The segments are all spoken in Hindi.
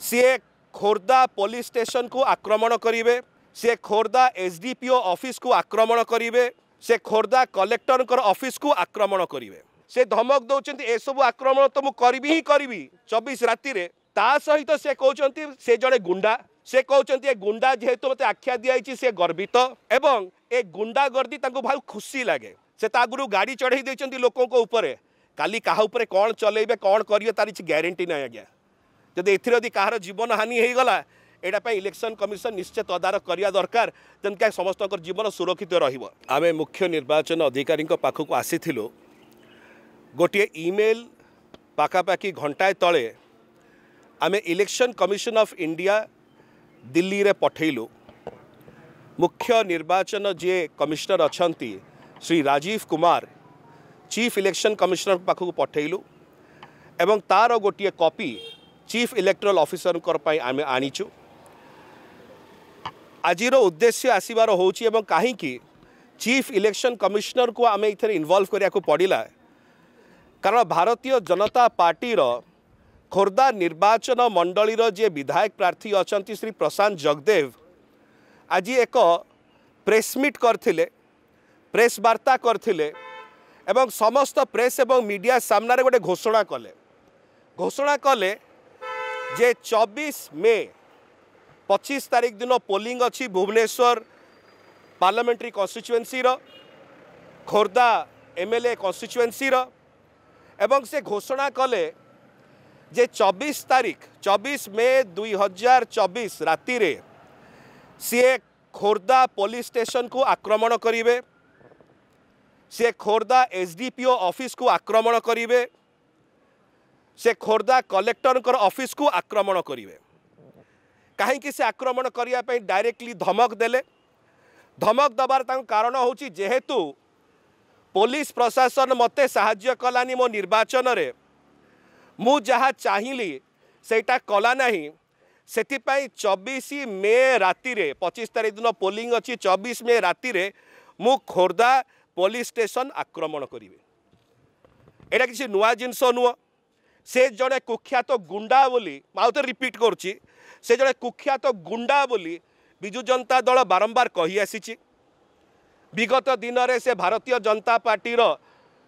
सी खोर्धा पुलिस स्टेशन को आक्रमण करेंगे, सी खोर्धा एसडीपीओ ऑफिस को आक्रमण करेंगे, से खोर्धा कलेक्टर ऑफिस को आक्रमण करेंगे। से धमक दौरान ए सब आक्रमण तो मुझे ही करी 24 राति ता सहित से कहते से जड़े गुंडा, से कहते गुंडा जेहेतु मत आख्या दिखाई से गर्वित एवं ए गुंडा गर्दी भाई खुशी लगे। से आगु गाड़ी चढ़ई देते लोकों ऊपर, काली क्या कौन चलेबे कौन करेंगे तार किसी ग्यारंटी ना आज्ञा। जब एथि कहार जीवन हानि हो गला एटा इलेक्शन कमिशन निश्चय तदारख करने दरकार जमी समस्त जीवन सुरक्षित रमें मुख्य निर्वाचन अधिकारी पाखक आसीलु गोटे ईमेल पाखापाखि घंटाए तले आमे election commission of India Delhi रे पठेलु। मुख्य निर्वाचन जे कमिश्नर अछंती Shri Rajiv Kumar chief election commissioner पाखक पठेलु एवं तार गोटे कॉपी चीफ इलेक्टोरल ऑफिसर आमे आनीचु। आजिर उद्देश्य आसबार होची एवं कहीं चीफ इलेक्शन कमिश्नर को आमे इथर इन्वॉल्व करिया को पड़िला कारण भारतीय जनता पार्टी खोर्धा निर्वाचन मंडलीर जे विधायक प्रार्थी अच्छा श्री प्रशांत जगदेव आज एक प्रेसमिट करथिले, प्रेस वार्ता करथिले एवं समस्त प्रेस एवं मीडिया सामना रे गोटे घोषणा कले जे 24 मे 25 तारीख दिन पोलिंग अच्छी Bhubaneswar parliamentary constituency Khordha MLA constituency एवं से घोषणा कले जे 24 मे 2024 राति रे सी खोर्धा पुलिस स्टेशन को आक्रमण करेंगे, सी खोर्धा एसडीपीओ ऑफिस को आक्रमण करेंगे, से खोर्धा कलेक्टर ऑफिस को आक्रमण करेंगे। कहीं से आक्रमण करने डायरेक्टली धमक देले। धमक दबार कारण होची जेहेतु पुलिस प्रशासन मते साहाय्य कलानी मो निर्वाचन रे मु जहाँ चाहिली सेटा कला नहीं। सेतिपाई 24 मे राति रे 25 तारीख दिन पोलिंग अच्छी 24 मे राति रे मु खोर्धा पुलिस स्टेशन आक्रमण करेंगे। एटा किसी नुआ जिनस नुह। से जड़े कुख्यात गुंडा बोली आउे रिपीट करुच्ची, से जड़े कुख्यात गुंडा बोली विजु जनता दल बारंबार कही आसी। विगत दिन में से भारतीय जनता पार्टी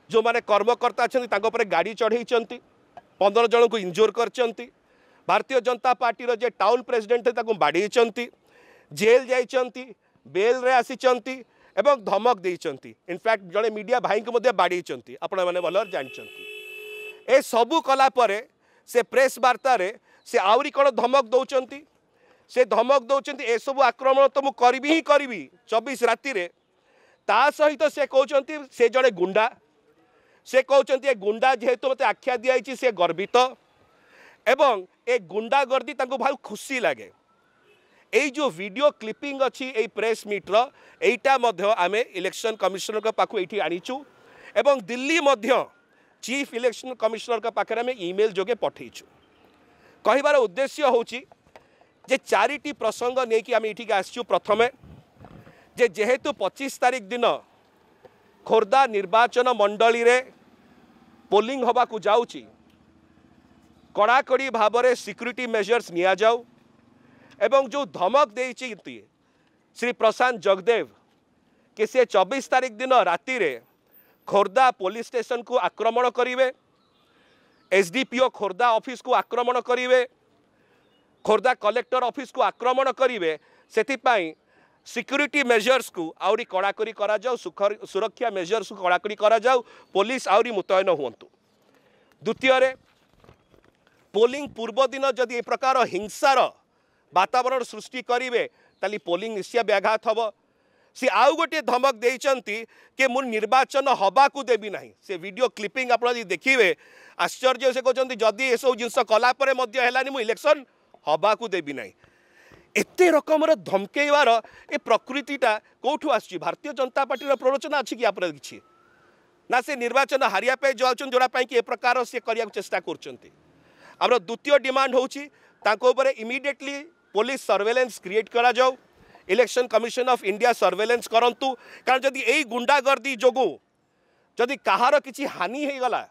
जो माने कर्मकर्ता अच्छा गाड़ी चढ़ई 15 जन को इंजोर कर। भारतीय जनता पार्टी जे टाउन प्रेसिडेंट थे बाड़ी जेल जाइंट बेल रे आसी एवं धमक देइचंती। इनफैक्ट जड़े मीडिया भाई को बाड़ी आपण मैंने भल जानते। ए सबू कला परे से प्रेस वार्ता रे से आउरी कौन धमक दौरान से धमक दौरान ए सब आक्रमण तो मुझे ही करी 24 राति रे ता सहित से कहते से जड़े गुंडा, से कहते गुंडा जेहेतु मत आख्या दिखाई से गर्वित एवं ए गुंडा गर्दी भाई खुशी लगे। यही जो वीडियो क्लिपिंग अच्छी ए प्रेस मीटर एटा आमे इलेक्शन कमिश्नर पाखु एठी आनीचु एवं दिल्ली चीफ इलेक्शन कमिश्नर पाखे आम ईमेल जोगे पठेचु। कहबार उद्देश्य होची जे 4टी प्रसंग नहीं कि आम ये आसचु। प्रथमे जे जेहेतु 25 तारीख दिन खोर्धा निर्वाचन मंडली रे पोलिंग हवा को जाउची, कड़ाकड़ी भाव में सिक्यूरिटी मेजर्स निया जाऊ एवं जो धमक देइची श्री प्रशांत जगदेव कि से 24 तारीख दिन राति रे खोर्धा पुलिस स्टेशन को आक्रमण करेंगे, एसडीपीओ खोर्धा ऑफिस को आक्रमण करेंगे, खोर्धा कलेक्टर ऑफिस को आक्रमण करेंगे। सेतिपाई सिक्यूरिटी मेजर्स को आउरी कड़ाकड़ी करा जाऊ, सुरक्षा मेजर्स को कड़ाकड़ी करा जाऊ, पुलिस आउरी मुतयन हुंतु। द्वितीय रे पोलिंग पूर्व दिन जदि ए प्रकार हिंसार वातावरण सृष्टि करेंगे ताली पोलिंग निश्चय व्याघात हम। सी आउ गोटे धमक देइचंती कि मु निर्वाचन हवा को देवी नहीं। से वीडियो क्लिपिंग आप देखिए आश्चर्य से कहते जदि ये सब जिनस कलापर मु इलेक्शन हवा को देवी नहीं। एते रकम धमकेवार ए प्रकृतिटा कौठू आसी? भारतीय जनता पार्टी प्ररोचना अच्छी कि आप किसी ना से निर्वाचन हारिया पे जाऊँ जोड़ापाई कि ए प्रकार से करने चेष्टा कर। द्वितीय डिमांड होची इमिडिएटली पुलिस सर्वेलेंस क्रिएट करा जाऊ, election commission of India surveillance करंतु। कारण जदि यही गुंडागर्दी जोगु जदि कहार किसी हानि हो गला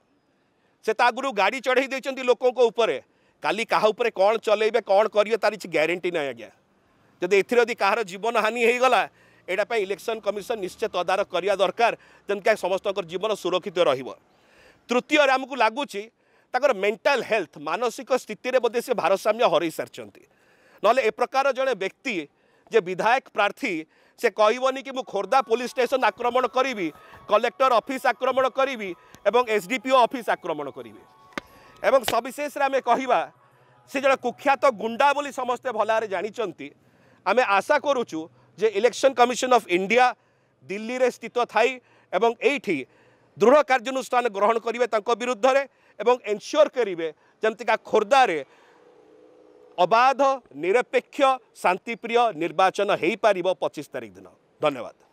से आगु गाड़ी चढ़ई देइचंती लोकों ऊपर, काली क्या कौन चलेबे कौन करेंगे तार किसी ग्यारंटी ना आज्ञा जदि एदि कहार जीवन हानि हो गला यहाँ इलेक्शन कमिशन निश्चय तदारख करवा दरकार जमीक समस्त जीवन सुरक्षित तृतीय आमको लगुच मेंटल हेल्थ मानसिक स्थित बोधे से भारसाम्य हर सारी ना ए प्रकार जड़े व्यक्ति जे विधायक प्रार्थी से कहबनी कि खोर्धा पुलिस स्टेशन आक्रमण करी कलेक्टर ऑफिस आक्रमण करी एसडीपीओ ऑफिस आक्रमण करी सविशेष आम कहवा से जड़े कुख्यात गुंडा बोली समस्ते भलारे जानी आम आशा करुचु जे election commission of India Delhi रे स्थित थाई एवं एठी दृढ़ कार्यानुष्ठान ग्रहण करेंगे विरुद्ध रे एवं एनश्योर करेंगे जमतिका खोर्धा रे अबाध निरपेक्ष शांतिप्रिय निर्वाचन हो पार 25 तारिख दिन। धन्यवाद।